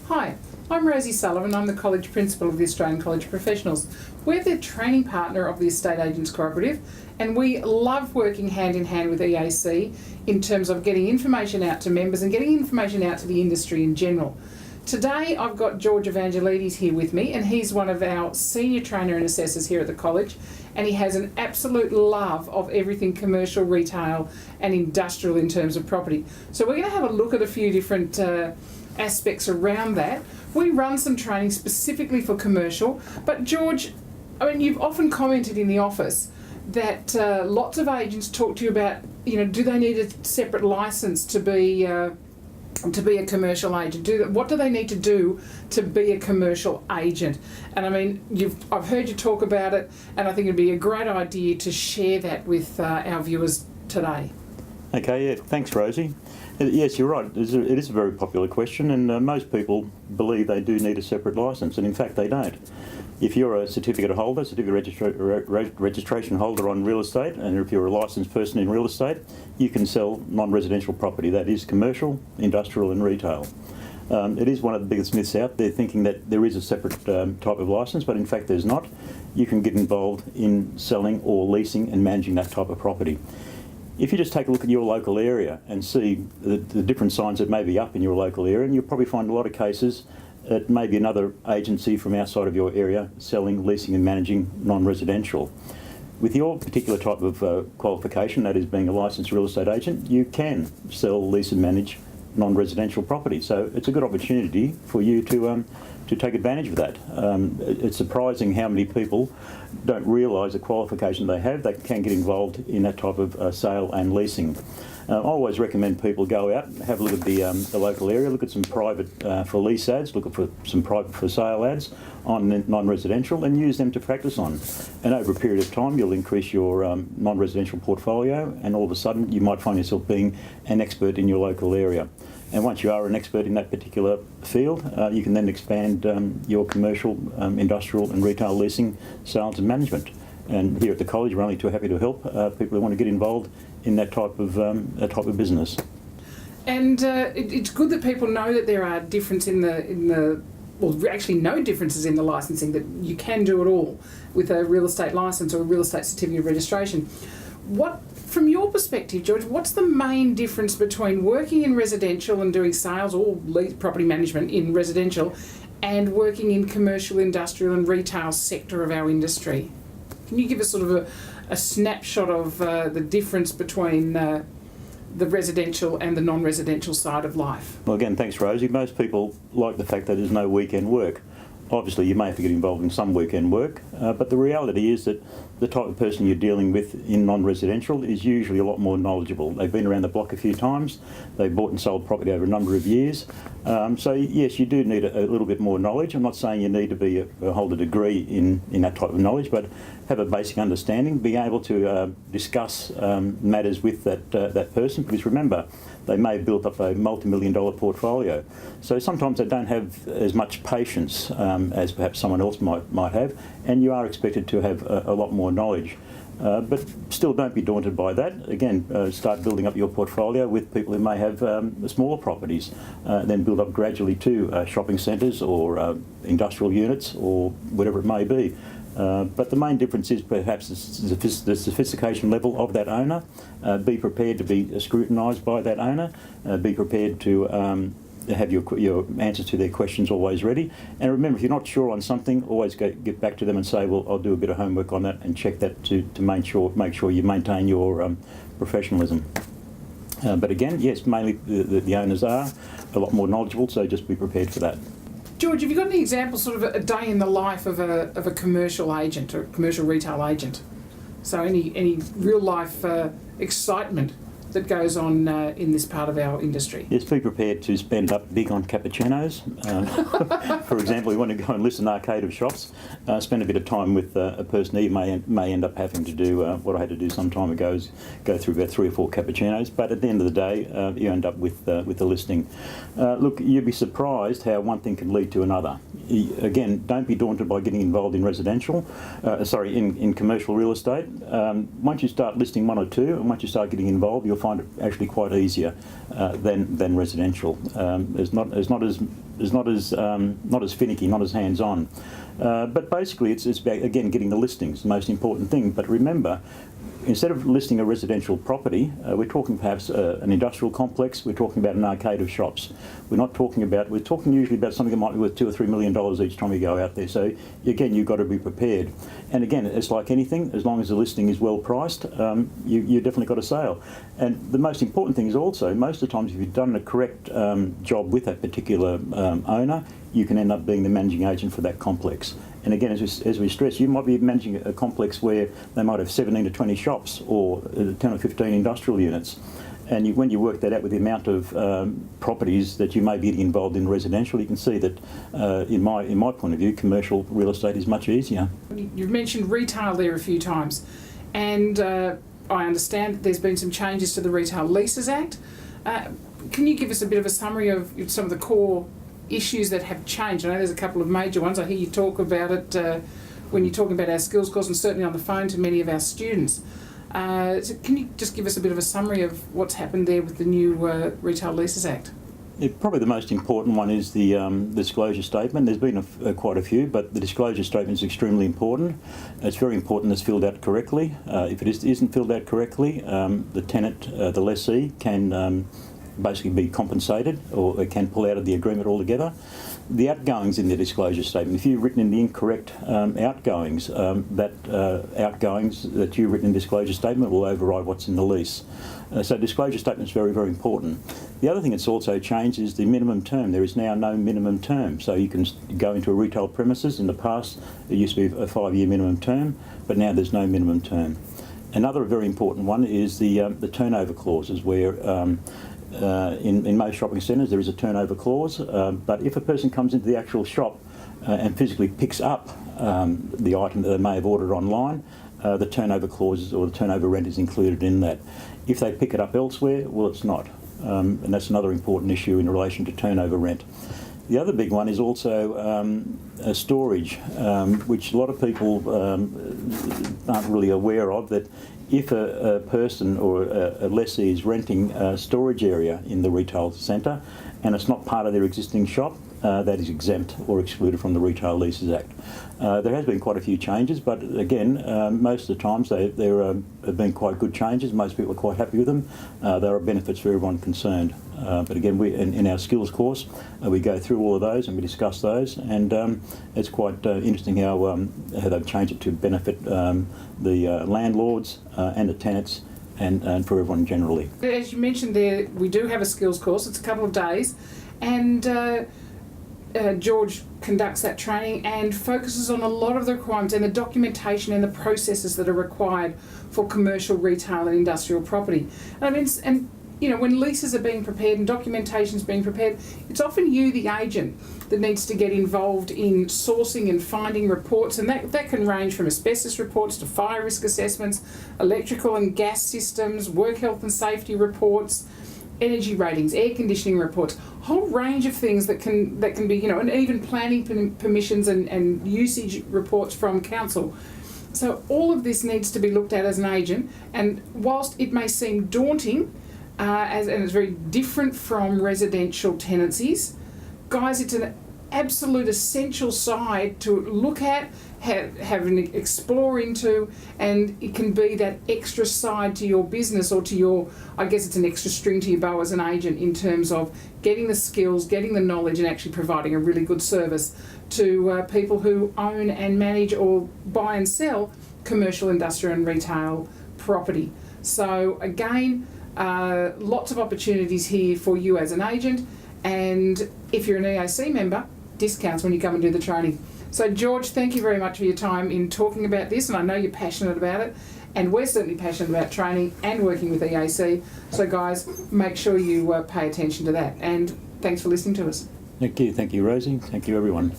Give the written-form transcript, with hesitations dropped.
Hi, I'm Rosie Sullivan. I'm the College Principal of the Australian College of Professionals. We're the training partner of the Estate Agents Cooperative, and we love working hand in hand with EAC in terms of getting information out to members and getting information out to the industry in general. Today I've got George Evangelides here with me, and he's one of our senior trainer and assessors here at the college, and he has an absolute love of everything commercial, retail and industrial in terms of property. So we're going to have a look at a few different aspects around that. We run some training specifically for commercial, but George, I mean, you've often commented in the office that lots of agents talk to you about, do they need a separate licence to be a commercial agent? What do they need to do to be a commercial agent? And I mean, I've heard you talk about it, and I think it'd be a great idea to share that with our viewers today. Okay, yeah, thanks Rosie. Yes, you're right. It is a very popular question, and most people believe they do need a separate licence, and in fact they don't. If you're a certificate registration holder on real estate, and if you're a licensed person in real estate, you can sell non-residential property. That is commercial, industrial and retail. It is one of the biggest myths out there, thinking that there is a separate type of licence, but in fact there's not. You can get involved in selling or leasing and managing that type of property. If you just take a look at your local area and see the different signs that may be up in your local area, and you'll probably find a lot of cases at maybe another agency from outside of your area selling, leasing and managing non-residential. With your particular type of qualification, that is being a licensed real estate agent, you can sell, lease and manage non-residential property. So it's a good opportunity for you to take advantage of that. It's surprising how many people don't realise the qualification they have. They can get involved in that type of sale and leasing. I always recommend people go out, have a look at the local area, look at some private for lease ads, look for some private for sale ads on non-residential and use them to practice on. And over a period of time you'll increase your non-residential portfolio, and all of a sudden you might find yourself being an expert in your local area. And once you are an expert in that particular field, you can then expand your commercial, industrial and retail leasing, sales and management. And here at the college we're only too happy to help people who want to get involved in that type of business. And it's good that people know that there are differences actually no differences in the licensing, that you can do it all with a real estate licence or a real estate certificate of registration. From your perspective, George, what's the main difference between working in residential and doing sales or property management in residential and working in commercial, industrial and retail sector of our industry? Can you give us sort of a snapshot of the difference between the residential and the non-residential side of life? Well, again, thanks Rosie. Most people like the fact that there's no weekend work. Obviously you may have to get involved in some weekend work, but the reality is that the type of person you're dealing with in non-residential is usually a lot more knowledgeable. They've been around the block a few times, they've bought and sold property over a number of years. So yes, you do need a little bit more knowledge. I'm not saying you need to hold a degree in that type of knowledge, but have a basic understanding, being able to discuss matters with that person, because remember, they may have built up a multi-million-dollar portfolio. So sometimes they don't have as much patience as perhaps someone else might have, and you are expected to have a lot more knowledge. But still don't be daunted by that. Again, start building up your portfolio with people who may have smaller properties, then build up gradually to shopping centres or industrial units or whatever it may be. But the main difference is perhaps the sophistication level of that owner. Be prepared to be scrutinised by that owner. Be prepared to have your answers to their questions always ready. And remember, if you're not sure on something, always get back to them and say, well, I'll do a bit of homework on that and check that to make sure you maintain your professionalism. But again, yes, mainly the owners are a lot more knowledgeable, so just be prepared for that. George, have you got any examples, sort of a day in the life of a commercial agent or a commercial retail agent? So any real life excitement that goes on in this part of our industry? Yes, be prepared to spend up big on cappuccinos. For example, you want to go and list an arcade of shops, spend a bit of time with a person who may end up having to do what I had to do some time ago, is go through about 3 or 4 cappuccinos, but at the end of the day you end up with the listing. Look, you'd be surprised how one thing can lead to another. Again, don't be daunted by getting involved in in commercial real estate. Once you start listing 1 or 2 and once you start getting involved, you'll find it actually quite easier than residential. It's not as finicky, not as hands-on. But basically, it's about, again, getting the listings, the most important thing. But remember, instead of listing a residential property, we're talking perhaps an industrial complex, we're talking about an arcade of shops. We're talking usually about something that might be worth $2 or $3 million each time you go out there. So again, you've got to be prepared. And again, it's like anything, as long as the listing is well priced, you definitely got a sale. And the most important thing is also, most of the times if you've done the correct job with that particular owner, you can end up being the managing agent for that complex. And again, as we stress, you might be managing a complex where they might have 17 to 20 shops or 10 or 15 industrial units. And when you work that out with the amount of properties that you may be getting involved in residential, you can see that, in my point of view, commercial real estate is much easier. You've mentioned retail there a few times, and I understand that there's been some changes to the Retail Leases Act. Can you give us a bit of a summary of some of the core issues that have changed? I know there's a couple of major ones. I hear you talk about it when you're talking about our skills course, and certainly on the phone to many of our students. So can you just give us a bit of a summary of what's happened there with the new Retail Leases Act? Yeah, probably the most important one is the disclosure statement. There's been quite a few, but the disclosure statement is extremely important. It's very important that it's filled out correctly. If it isn't filled out correctly, the tenant, the lessee, can basically be compensated, or it can pull out of the agreement altogether. The outgoings in the disclosure statement, if you've written in the incorrect outgoings, outgoings that you've written in the disclosure statement will override what's in the lease. So disclosure statement is very, very important. The other thing that's also changed is the minimum term. There is now no minimum term. So you can go into a retail premises. In the past, there used to be a 5-year minimum term, but now there's no minimum term. Another very important one is the turnover clauses, where in most shopping centres there is a turnover clause, but if a person comes into the actual shop and physically picks up the item that they may have ordered online, the turnover clause or the turnover rent is included in that. If they pick it up elsewhere, well, it's not. And that's another important issue in relation to turnover rent. The other big one is also storage, which a lot of people aren't really aware of, that if a person or a lessee is renting a storage area in the retail centre and it's not part of their existing shop, that is exempt or excluded from the Retail Leases Act. There has been quite a few changes, but again, most of the times there have been quite good changes. Most people are quite happy with them. There are benefits for everyone concerned. But again, in our skills course, we go through all of those and we discuss those, and it's quite interesting how they've changed it to benefit the landlords and the tenants and for everyone generally. As you mentioned there, we do have a skills course. It's a couple of days, and George conducts that training and focuses on a lot of the requirements and the documentation and the processes that are required for commercial, retail and industrial property. And you know, when leases are being prepared and documentation is being prepared, it's often you, the agent, that needs to get involved in sourcing and finding reports, and that can range from asbestos reports to fire risk assessments, electrical and gas systems, work health and safety reports, energy ratings, air conditioning reports, a whole range of things that can be, you know, and even planning permissions and usage reports from council. So all of this needs to be looked at as an agent, and whilst it may seem daunting, and it's very different from residential tenancies, guys, it's an absolute essential side to look at, have an explore into, and it can be that extra side to your business, or to your, I guess it's an extra string to your bow as an agent, in terms of getting the skills, getting the knowledge, and actually providing a really good service to people who own and manage or buy and sell commercial, industrial and retail property. So again, lots of opportunities here for you as an agent, and if you're an EAC member, discounts when you come and do the training. So George, thank you very much for your time in talking about this, and I know you're passionate about it, and we're certainly passionate about training and working with EAC. So guys, make sure you pay attention to that, and thanks for listening to us. Thank you, Rosie. Thank you, everyone.